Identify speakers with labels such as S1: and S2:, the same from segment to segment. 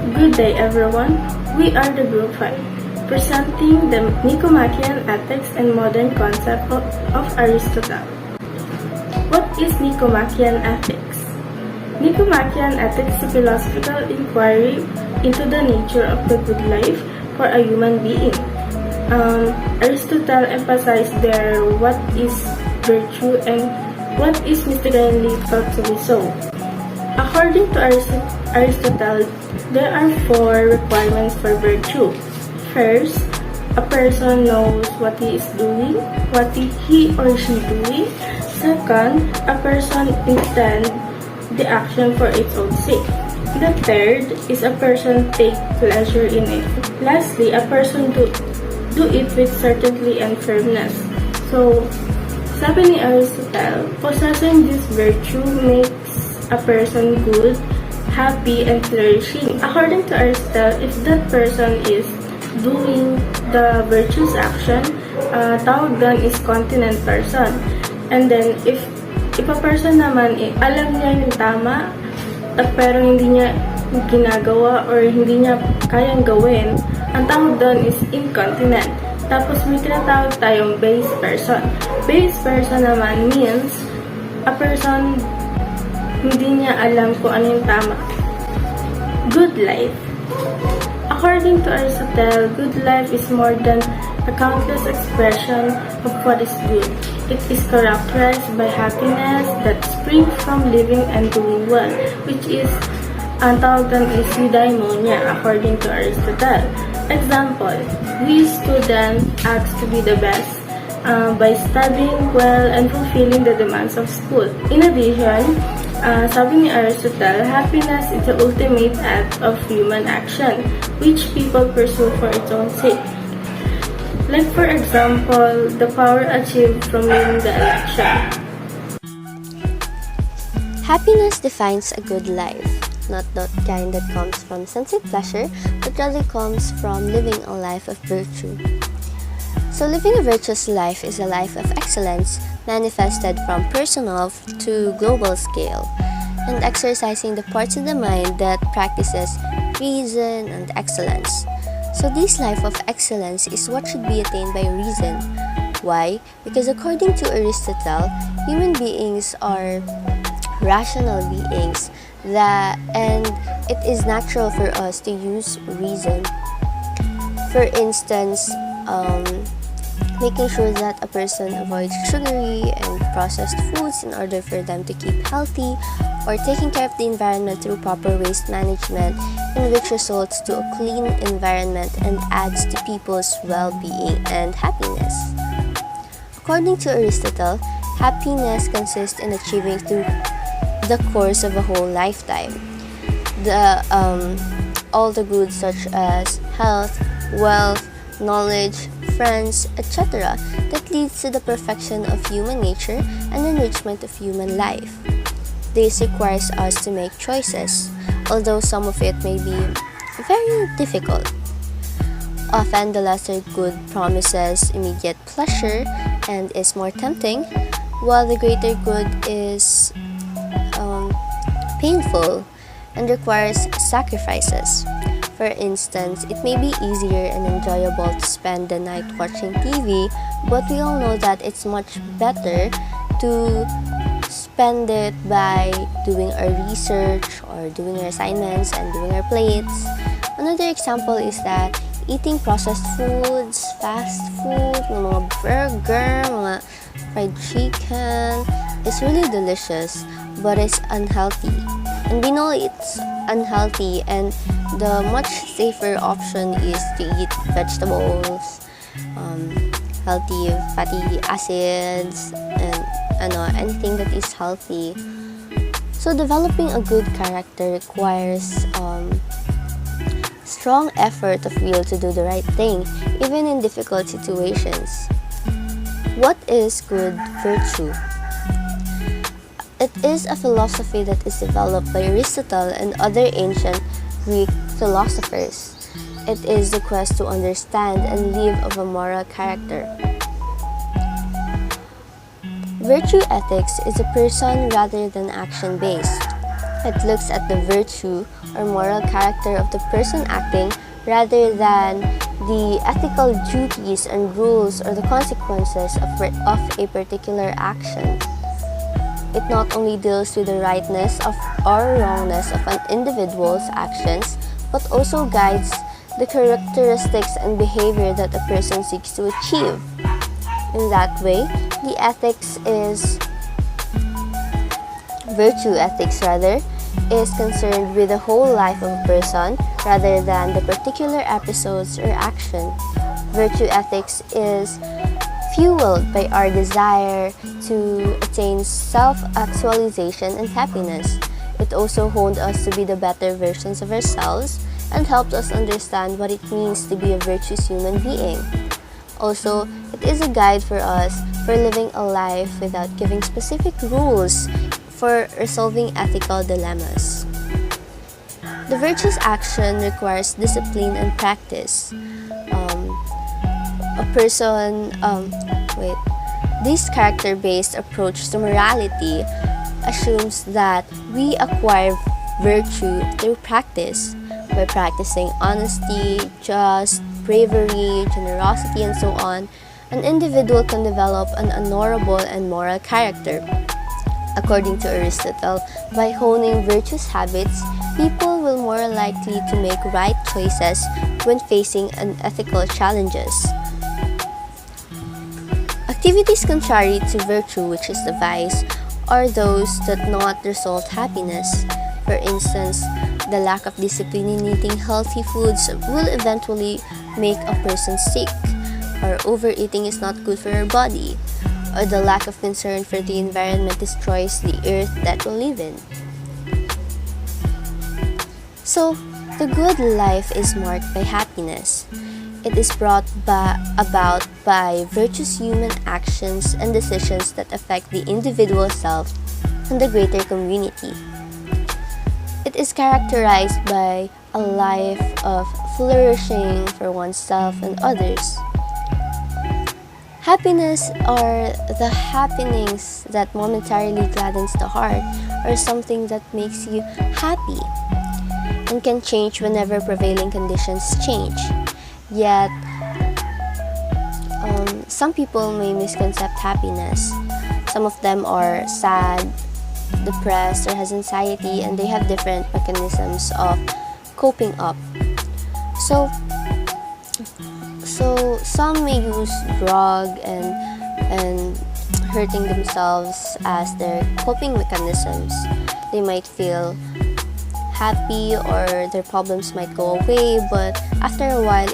S1: Good day everyone, we are the Group 5, presenting the NICOMACHEAN ethics and modern concept of Aristotle. What is NICOMACHEAN ethics? NICOMACHEAN ethics is a philosophical inquiry into the nature of the good life for a human being. Aristotle emphasized there what is virtue and what is mistakenly thought to be so. According to Aristotle, there are 4 requirements for virtue. First, a person knows what he is doing, what he or she doing. Second, a person intends the action for its own sake. The third is a person take pleasure in it. Lastly, a person do it with certainty and firmness. So, sabi ni Aristotle, possessing this virtue makes a person good, happy, and flourishing. According to Aristotle, if that person is doing the virtuous action, tawag doon is continent person. And then, if a person naman, alam niya yung tama, pero hindi niya ginagawa or hindi niya kayang gawin, ang tawag doon is incontinent. Tapos may tinatawag tayong base person. Base person naman means a person hindi niya alam kung ano yung tama. Good life. According to Aristotle, good life is more than a countless expression of what is good. It is characterized by happiness that springs from living and doing well, which is, ang tawag doon is eudaimonia, according to Aristotle. Example, we students ask to be the best by studying well and fulfilling the demands of school. In addition, sabi ni Aristotle, happiness is the ultimate act of human action, which people pursue for its own sake. Like for example, the power achieved from winning the election.
S2: Happiness defines a good life, not that kind that comes from sensitive pleasure, but rather comes from living a life of virtue. So living a virtuous life is a life of excellence manifested from personal to global scale, and exercising the parts of the mind that practices reason and excellence. So this life of excellence is what should be attained by reason. Why? Because according to Aristotle, human beings are rational beings and it is natural for us to use reason. For instance, making sure that a person avoids sugary and processed foods in order for them to keep healthy, or taking care of the environment through proper waste management, in which results to a clean environment and adds to people's well-being and happiness. According to Aristotle, happiness consists in achieving through the course of a whole lifetime all the goods such as health, wealth, knowledge, friends, etc. that leads to the perfection of human nature and enrichment of human life. This requires us to make choices, although some of it may be very difficult. Often the lesser good promises immediate pleasure and is more tempting, while the greater good is painful and requires sacrifices. For instance, it may be easier and enjoyable to spend the night watching TV, but we all know that it's much better to spend it by doing our research or doing our assignments and doing our plates. Another example is that eating processed foods, fast food, mga burger, mga fried chicken is really delicious, but it's unhealthy. And we know it's unhealthy, and the much safer option is to eat vegetables, healthy fatty acids, and anything that is healthy. So developing a good character requires strong effort of will to do the right thing, even in difficult situations. What is good virtue? It is a philosophy that is developed by Aristotle and other ancient Greek philosophers. It is the quest to understand and live of a moral character. Virtue ethics is a person rather than action-based. It looks at the virtue or moral character of the person acting rather than the ethical duties and rules or the consequences of a particular action. It not only deals with the rightness of or wrongness of an individual's actions, but also guides the characteristics and behavior that a person seeks to achieve. In that way, the virtue ethics is concerned with the whole life of a person rather than the particular episodes or action. Virtue ethics is fueled by our desire to attain self-actualization and happiness. It also honed us to be the better versions of ourselves and helped us understand what it means to be a virtuous human being. Also, it is a guide for us for living a life without giving specific rules for resolving ethical dilemmas. The virtuous action requires discipline and practice. This character-based approach to morality assumes that we acquire virtue through practice. By practicing honesty, just, bravery, generosity, and so on, an individual can develop an honorable and moral character. According to Aristotle, by honing virtuous habits, people will more likely to make right choices when facing unethical challenges. Activities contrary to virtue, which is the vice, are those that not result happiness. For instance, the lack of discipline in eating healthy foods will eventually make a person sick, or overeating is not good for your body, or the lack of concern for the environment destroys the earth that we live in. So, the good life is marked by happiness. It is brought about by virtuous human actions and decisions that affect the individual self and the greater community. It is characterized by a life of flourishing for oneself and others. Happiness are the happenings that momentarily gladdens the heart or something that makes you happy and can change whenever prevailing conditions change. Yet, some people may misconcept happiness. Some of them are sad, depressed, or has anxiety, and they have different mechanisms of coping up. So some may use drug and hurting themselves as their coping mechanisms. They might feel happy or their problems might go away, but after a while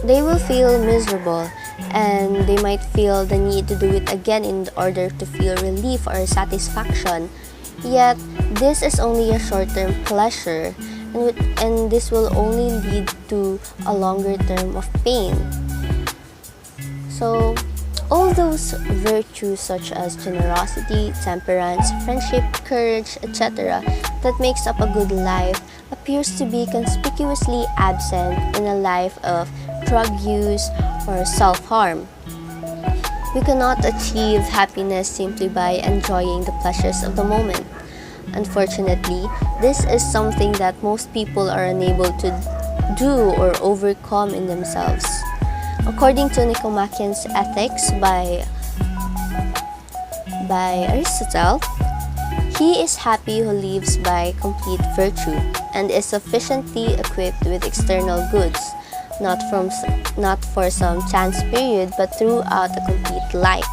S2: they will feel miserable and they might feel the need to do it again in order to feel relief or satisfaction. Yet this is only a short-term pleasure, and this will only lead to a longer term of pain. So all those virtues such as generosity, temperance, friendship, courage, etc. that makes up a good life appears to be conspicuously absent in a life of drug use or self-harm. We cannot achieve happiness simply by enjoying the pleasures of the moment. Unfortunately, this is something that most people are unable to do or overcome in themselves. According to NICOMACHEAN's Ethics by Aristotle, he is happy who lives by complete virtue and is sufficiently equipped with external goods, not for some chance period, but throughout a complete life.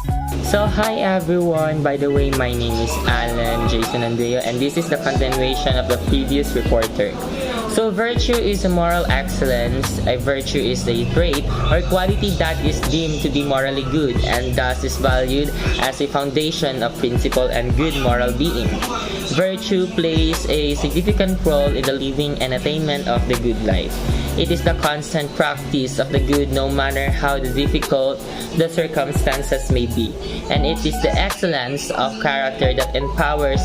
S3: So hi everyone, by the way, my name is Alan Jason Andrea, and this is the continuation of the previous reporter. So virtue is a moral excellence. A virtue is a trait or quality that is deemed to be morally good and thus is valued as a foundation of principle and good moral being. Virtue plays a significant role in the living and attainment of the good life. It is the constant practice of the good no matter how difficult the circumstances may be. And it is the excellence of character that empowers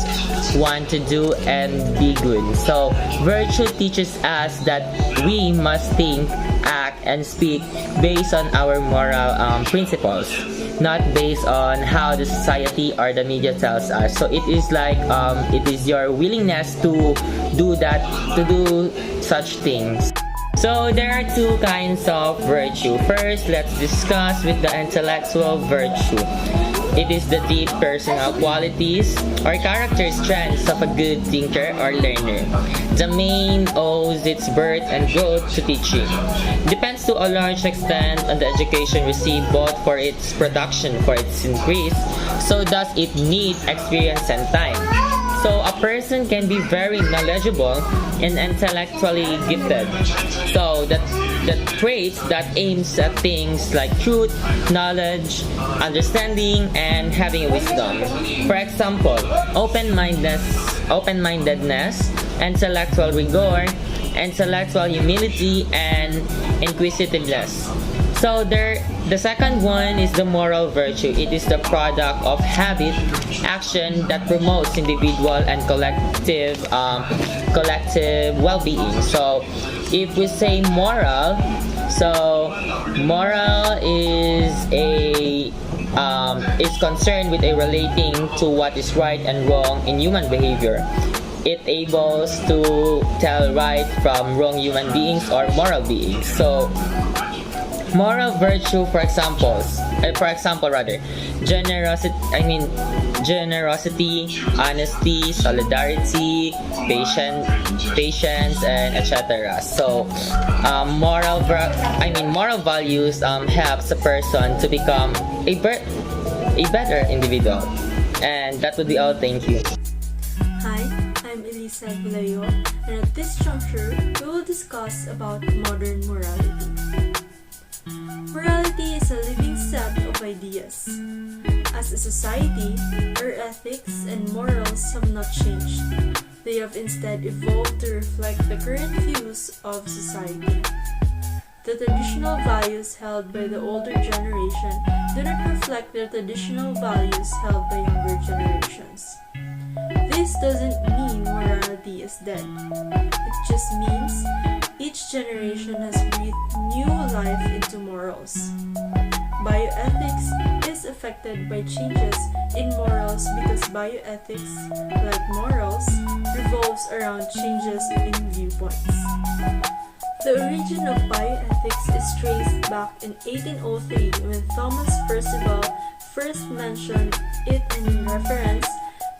S3: one to do and be good. So virtue teaches us that we must think, act, and speak based on our moral principles. not based on how the society or the media tells us. So it is like it is your willingness to do that, to do such things. So there are two kinds of virtue. First, let's discuss with the intellectual virtue. It is the deep personal qualities or character strengths of a good thinker or learner. The main owes its birth and growth to teaching. Depends to a large extent on the education received both for its production, for its increase, so does it need experience and time. So a person can be very knowledgeable and intellectually gifted. So the traits that aims at things like truth, knowledge, understanding, and having wisdom. For example, open-mindedness, intellectual rigor, intellectual humility, and inquisitiveness. So the second one is the moral virtue. It is the product of habit, action that promotes individual and collective well-being. So if we say moral, so moral is concerned with a relating to what is right and wrong in human behavior. It ables to tell right from wrong human beings or moral beings. So moral virtue, for example, generosity, honesty, solidarity, patience, and etc. So, moral values helps a person to become a better individual. And that would be all. Thank you.
S4: Hi, I'm Elisa Aguilayo, and at this juncture, we will discuss about modern morality. Morality is a living set of ideas. As a society, our ethics and morals have not changed. They have instead evolved to reflect the current views of society. The traditional values held by the older generation do not reflect the traditional values held by younger generations. This doesn't mean morality is dead. It just means each generation has breathed new life into morals. Bioethics is affected by changes in morals because bioethics, like morals, revolves around changes in viewpoints. The origin of bioethics is traced back in 1803 when Thomas Percival first mentioned it in reference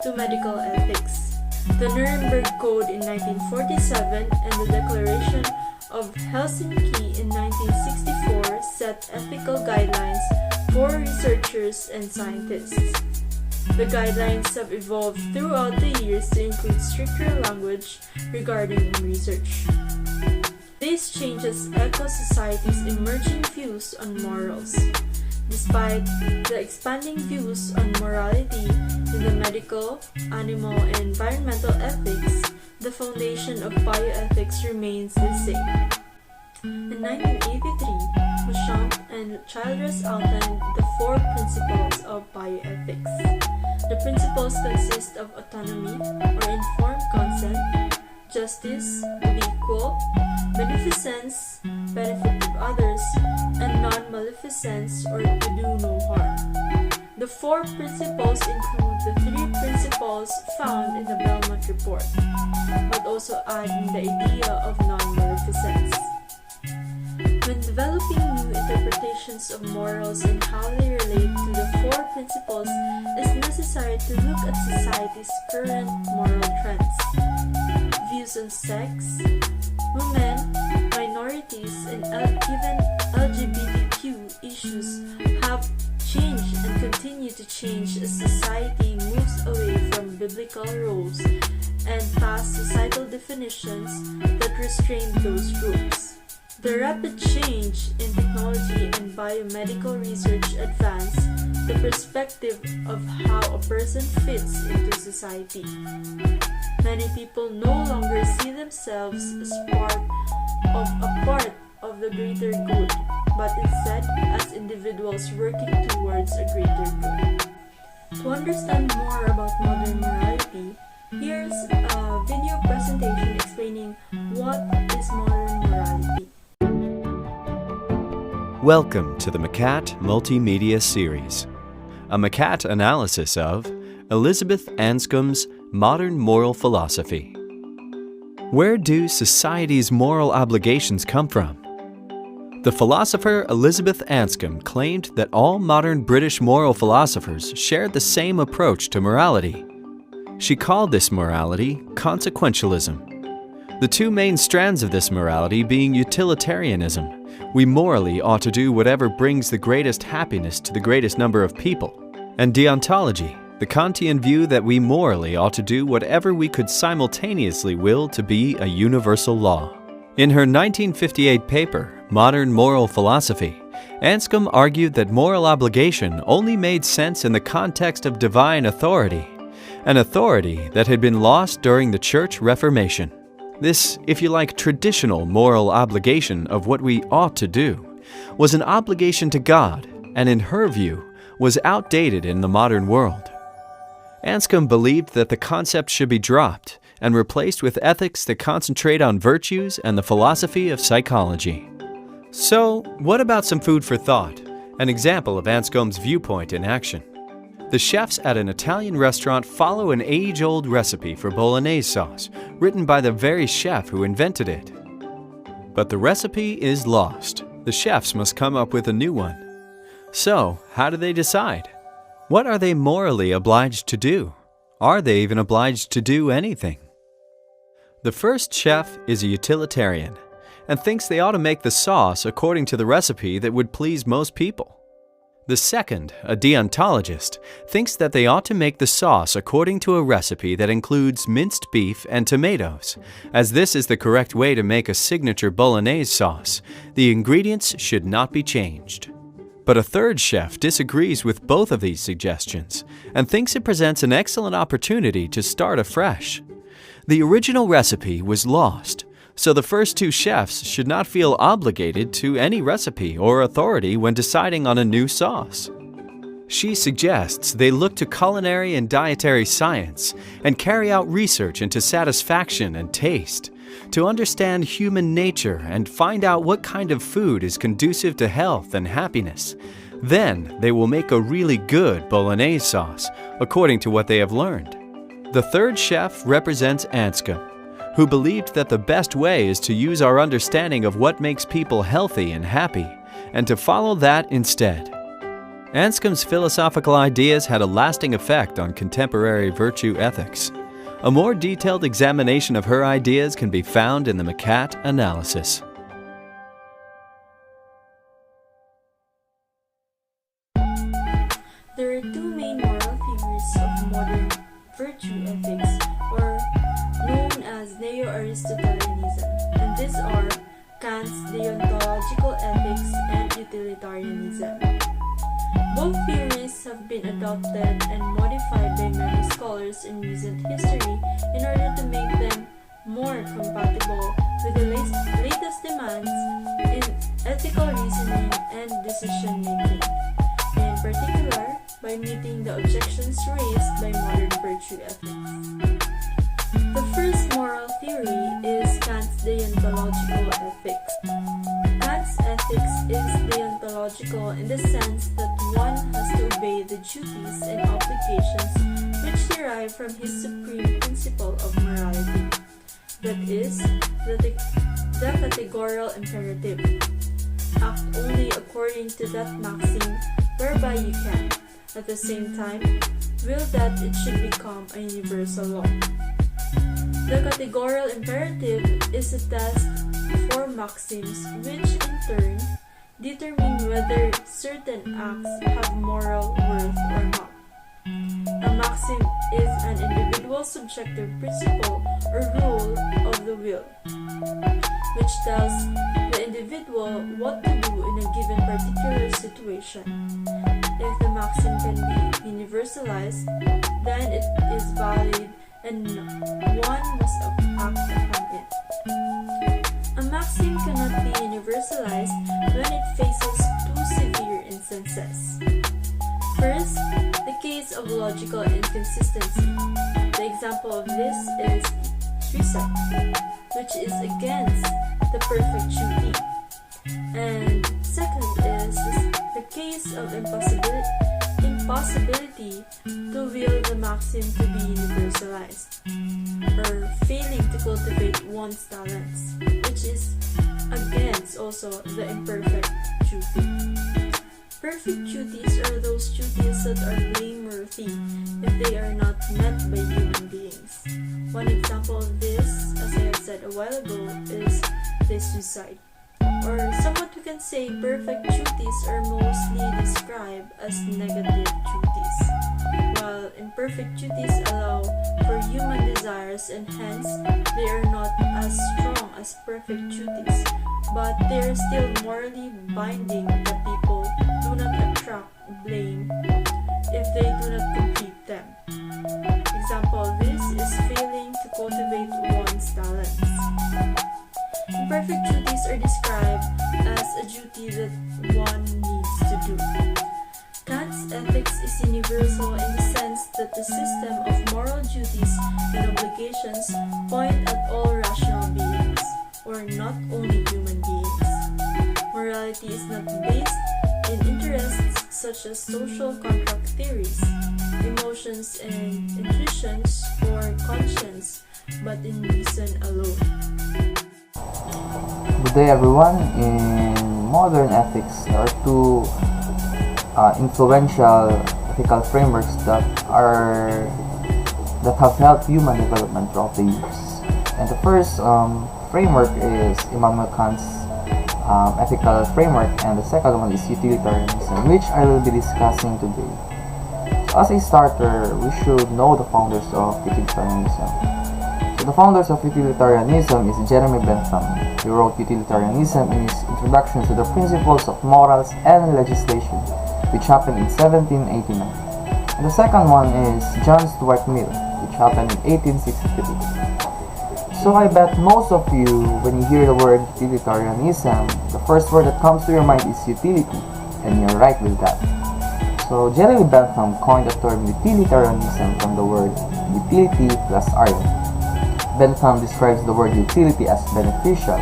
S4: to medical ethics. The Nuremberg Code in 1947 and the Declaration of Helsinki in 1964 set ethical guidelines for researchers and scientists. The guidelines have evolved throughout the years to include stricter language regarding research. This changes echo society's emerging views on morals. Despite the expanding views on morality in the medical, animal, and environmental ethics, the foundation of bioethics remains the same. In 1983, Machan and Childress outlined the 4 principles of bioethics. The principles consist of autonomy or informed consent, justice, to be equal, beneficence, benefit of others, and non-maleficence or to do no harm. The 4 principles include the 3 principles found in the Belmont Report, but also adding the idea of non-maleficence. When developing new interpretations of morals and how they relate to the 4 principles, it's necessary to look at society's current moral trends. Views on sex, women, minorities, and even LGBTQ issues have changed and continue to change as society moves away from biblical roles and past societal definitions that restrain those groups. The rapid change in technology and biomedical research advance the perspective of how a person fits into society. Many people no longer see themselves as part of the greater good, but instead as individuals working towards a greater good. To understand more about modern morality, here's a video presentation explaining what is modern morality.
S5: Welcome to the MCAT Multimedia Series, a MCAT analysis of Elizabeth Anscombe's Modern Moral Philosophy. Where do society's moral obligations come from? The philosopher Elizabeth Anscombe claimed that all modern British moral philosophers shared the same approach to morality. She called this morality consequentialism. The two main strands of this morality being utilitarianism, we morally ought to do whatever brings the greatest happiness to the greatest number of people, and deontology, the Kantian view that we morally ought to do whatever we could simultaneously will to be a universal law. In her 1958 paper, Modern Moral Philosophy, Anscombe argued that moral obligation only made sense in the context of divine authority, an authority that had been lost during the Church Reformation. This, if you like, traditional moral obligation of what we ought to do was an obligation to God, and in her view, was outdated in the modern world. Anscombe believed that the concept should be dropped and replaced with ethics that concentrate on virtues and the philosophy of psychology. So, what about some food for thought? An example of Anscombe's viewpoint in action. The chefs at an Italian restaurant follow an age-old recipe for bolognese sauce, written by the very chef who invented it. But the recipe is lost. The chefs must come up with a new one. So, how do they decide? What are they morally obliged to do? Are they even obliged to do anything? The first chef is a utilitarian and thinks they ought to make the sauce according to the recipe that would please most people. The second, a deontologist, thinks that they ought to make the sauce according to a recipe that includes minced beef and tomatoes. As this is the correct way to make a signature bolognese sauce, the ingredients should not be changed. But a third chef disagrees with both of these suggestions and thinks it presents an excellent opportunity to start afresh. The original recipe was lost, so the first two chefs should not feel obligated to any recipe or authority when deciding on a new sauce. She suggests they look to culinary and dietary science and carry out research into satisfaction and taste, to understand human nature and find out what kind of food is conducive to health and happiness. Then they will make a really good bolognese sauce, according to what they have learned. The third chef represents Anscombe, who believed that the best way is to use our understanding of what makes people healthy and happy, and to follow that instead. Anscombe's philosophical ideas had a lasting effect on contemporary virtue ethics. A more detailed examination of her ideas can be found in the MCAT analysis.
S4: There are two main moral theories of modern virtue ethics, or known as neo-Aristotelianism, and these are Kant's deontological ethics and utilitarianism. Both theories have been adopted and modified by many scholars in recent history in order to make them more compatible with the latest demands in ethical reasoning and decision-making, and in particular by meeting the objections raised by modern virtue ethics. The first moral theory is Kant's deontological ethics. Kant's ethics is deontological in the sense that one has to obey the duties and obligations which derive from his supreme principle of morality, that is, the categorical imperative. Act only according to that maxim whereby you can, at the same time, will that it should become a universal law. The categorical imperative is a test for maxims which, in turn, determine whether certain acts have moral worth or not. A maxim is an individual's subjective principle or rule of the will, which tells the individual what to do in a given particular situation. If the maxim can be universalized, then it is valid and one must act upon it. A maxim cannot be universalized when it faces two severe instances. First, the case of logical inconsistency. The example of this is precept, which is against the perfect duty. And second is the case of impossibility to will the maxim to be universalized, or failing to cultivate one's talents, which is against also the imperfect duty. Perfect duties are those duties that are blameworthy if they are not met by human beings. One example of this, as I have said a while ago, is the suicide. Or somewhat we can say perfect duties are mostly described as negative duties, while imperfect duties allow for human desires and hence they are not as strong as perfect duties, but they are still morally binding that people do not attract blame if they do not complete them. Example of this is failing to cultivate one's talents. Imperfect duties are described as a duty that one needs to do. Kant's ethics is universal in the sense that the system of moral duties and obligations point at all rational beings, or not only human beings. Morality is not based in interests such as social contract theories, emotions and intuitions, or conscience, but in reason alone.
S6: Good day everyone. In modern ethics, there are two influential ethical frameworks that have helped human development throughout the years. And the first framework is Immanuel Kant's ethical framework, and the second one is utilitarianism, which I will be discussing today. So as a starter, we should know the founders of utilitarianism. So the founders of utilitarianism is Jeremy Bentham. He wrote Utilitarianism in his introduction to the principles of morals and legislation, which happened in 1789. And the second one is John Stuart Mill, which happened in 1863. So I bet most of you, when you hear the word utilitarianism, the first word that comes to your mind is utility, and you're right with that. So Jeremy Bentham coined the term utilitarianism from the word utility plus iron. Bentham describes the word utility as beneficial,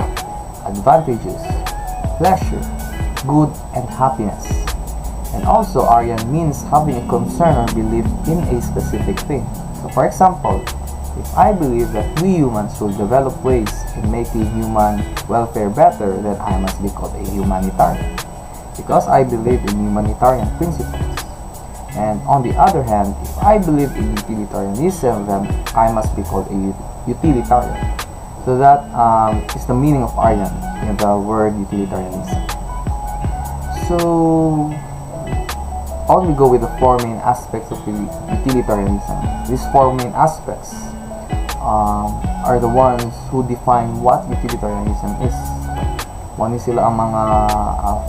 S6: advantageous, pleasure, good, and happiness. And also, Aryan means having a concern or belief in a specific thing. So for example, if I believe that we humans will develop ways in making human welfare better, then I must be called a humanitarian, because I believe in humanitarian principles. And on the other hand, if I believe in utilitarianism, then I must be called a utilitarian. So that is the meaning of Aryan in the word utilitarianism. So on we go with the four main aspects of utilitarianism. These four main aspects are the ones who define what utilitarianism is. One is sila ang mga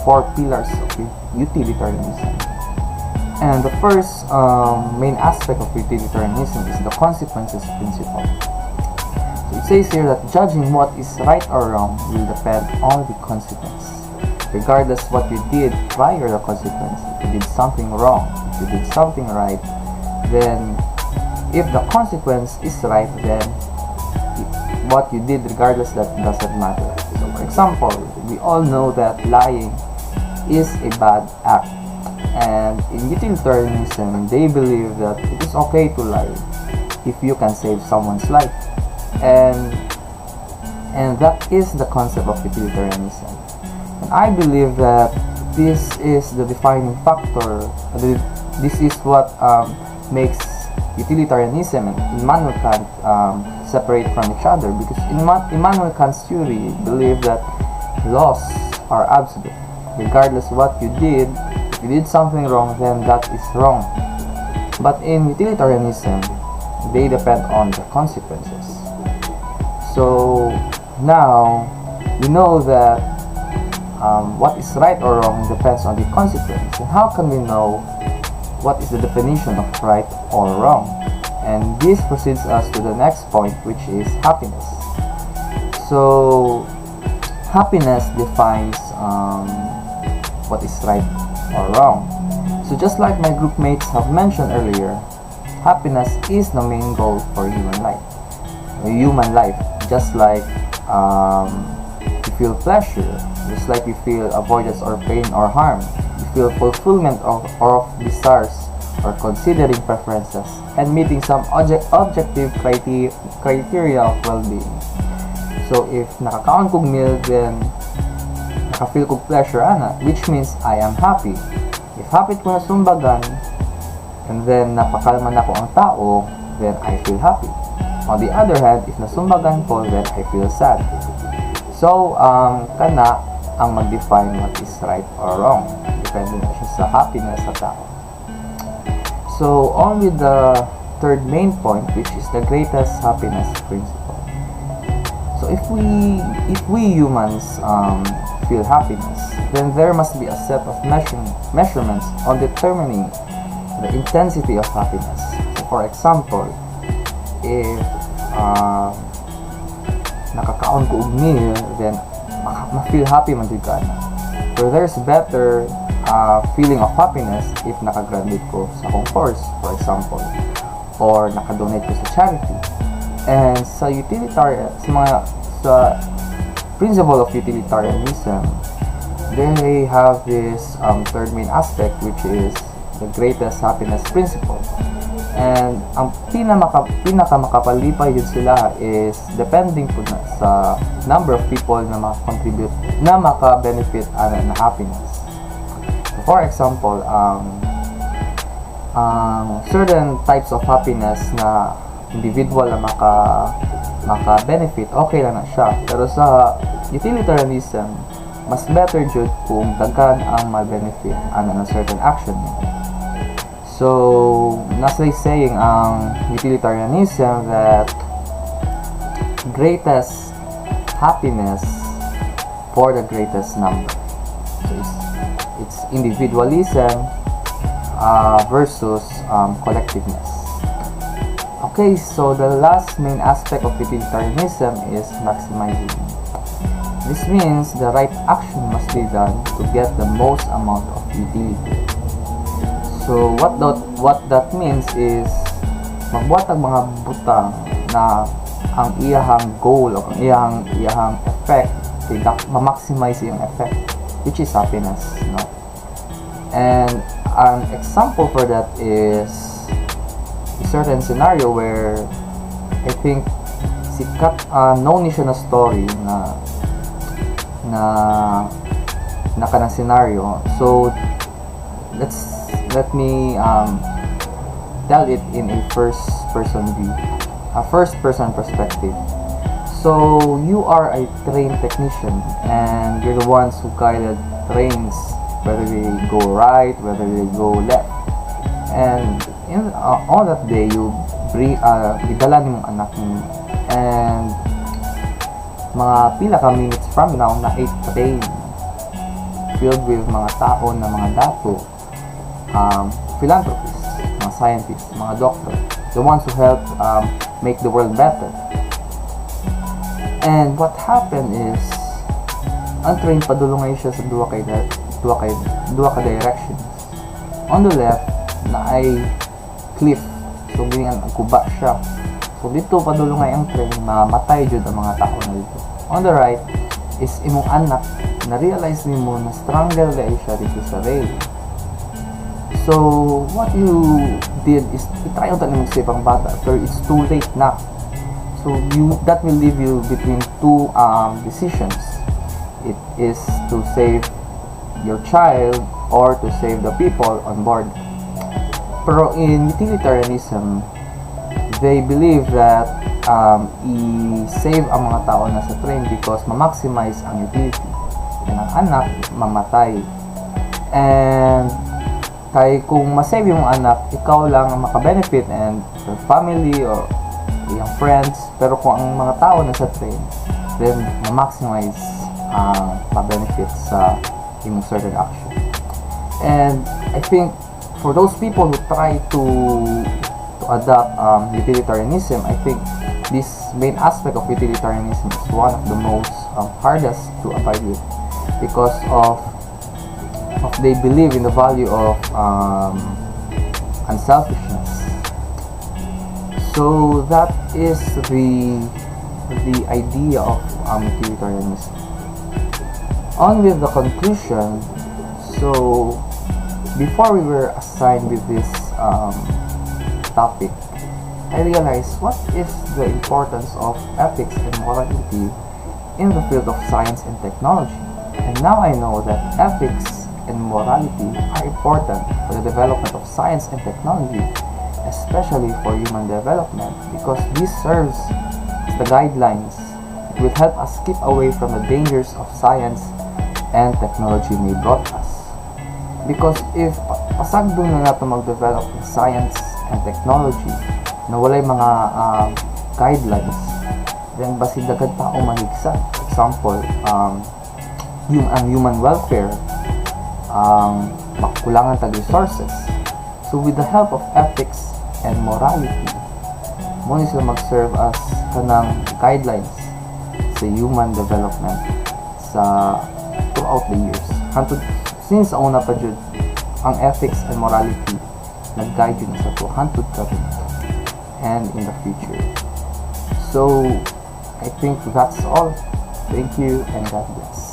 S6: four pillars of utilitarianism. And the first main aspect of utilitarianism is the consequences principle. So it says here that judging what is right or wrong will depend on the consequence. Regardless what you did prior to the consequence, if you did something wrong, if you did something right, then if the consequence is right, then what you did regardless, that doesn't matter. So for example, we all know that lying is a bad act. And in utilitarianism, they believe that it is okay to lie if you can save someone's life. And that is the concept of utilitarianism. And I believe that this is the defining factor. This is what makes utilitarianism and Immanuel Kant separate from each other, because Immanuel Kant's theory believed that laws are absolute. Regardless what you did, if you did something wrong, then that is wrong. But in utilitarianism, they depend on the consequences. So now we know that what is right or wrong depends on the consequence. And how can we know what is the definition of right or wrong? And this proceeds us to the next point, which is happiness. So happiness defines what is right or wrong. So just like my group mates have mentioned earlier, happiness is the main goal for human life. Just like you feel pleasure just like you feel avoidance or pain or harm. You feel fulfillment of desires or considering preferences and meeting some objective criteria of well-being. So if nakakaon kog meal, then nakafeel kog pleasure ana, which means I am happy. If happy ko nasumbagan, and then napakalma na ko ang tao, then I feel happy. On the other hand, if nasumbagan ko, then I feel sad. So, kana ang mag-define what is right or wrong. Depende na siya sa happiness sa tao. So, on with the third main point, which is the greatest happiness principle. So, if we humans feel happiness, then there must be a set of measurements on determining the intensity of happiness. So, for example, if nakakaon ko og meal, then ma-feel happy man jud ka na. So there's better feeling of happiness if nakagraduate ko sa akong course, for example, or nakadonate ko sa charity. And sa principle of utilitarianism, they have this third main aspect, which is the greatest happiness principle. And ang pinaka makapalipay yun sila is depending po na sa number of people na maka-contribute, na maka-benefit na happiness. So for example, certain types of happiness na individual na maka-benefit, okay lang na siya. Pero sa utilitarianism, mas better jud kung daghan ang ma-benefit ng certain action. So, nasa saying ang utilitarianism that greatest happiness for the greatest number. So, it's individualism versus collectiveness. Okay, so the last main aspect of utilitarianism is maximizing. This means the right action must be done to get the most amount of utility. So what that means is magbuhat ang mga butang na ang iyahang goal o ang iyahang effect kay ma-maximize yung effect, which is happiness, no? And an example for that is a certain scenario where I think sikat known ni siya na story na kanang scenario. So let me tell it in a first person perspective. So you are a train technician and you're the ones who guided trains, whether they go right, whether they go left. And on that day, you idala ni mong anak mo, and mga pila ka minutes from now na a train filled with mga tao na mga dato, philanthropists, mga scientists, mga doctors, the ones who help make the world better. And what happened is, ang train padulungay siya sa duwa ka directions. On the left, na ay cliff, so ganyan ang kuba siya. So dito padulungay ang train, mamatay jud ang mga tao na dito. On the right is imong anak, na realize nimo na strangle dai siya dito sa rail. So, what you did is, itry yung tanong sa ibang bata, pero it's too late na. So, that will leave you between two decisions. It is to save your child or to save the people on board. Pero in utilitarianism, they believe that i-save ang mga tao na sa train because ma-maximize ang utility. And ang anak, mamatay. And kay kung masave yung anak, ikaw lang ang makabenefit and your family or yung friends. Pero kung ang mga tao na sa train, then ma-maximize ma-benefit sa yung certain action. And I think for those people who try to adopt utilitarianism, I think this main aspect of utilitarianism is one of the most hardest to abide with, because of they believe in the value of unselfishness. So that is the idea of utilitarianism. On with the conclusion. So before we were assigned with this topic, I realized what is the importance of ethics and morality in the field of science and technology. And now I know that ethics and morality are important for the development of science and technology, especially for human development, because this serves as the guidelines. It will help us keep away from the dangers of science and technology may brought us. Because if pasagdo na nato mag-develop ng science and technology na walay mga guidelines, then basi dagad tao maligsa. Example, human welfare, makulangan tag resources. So with the help of ethics and morality, mo ni sila mag-serve as kanang guidelines sa human development sa throughout the years. Since sa una pa jud, ang ethics and morality nag-guide yun sa 200 karon and in the future. So I think that's all. Thank you and God bless.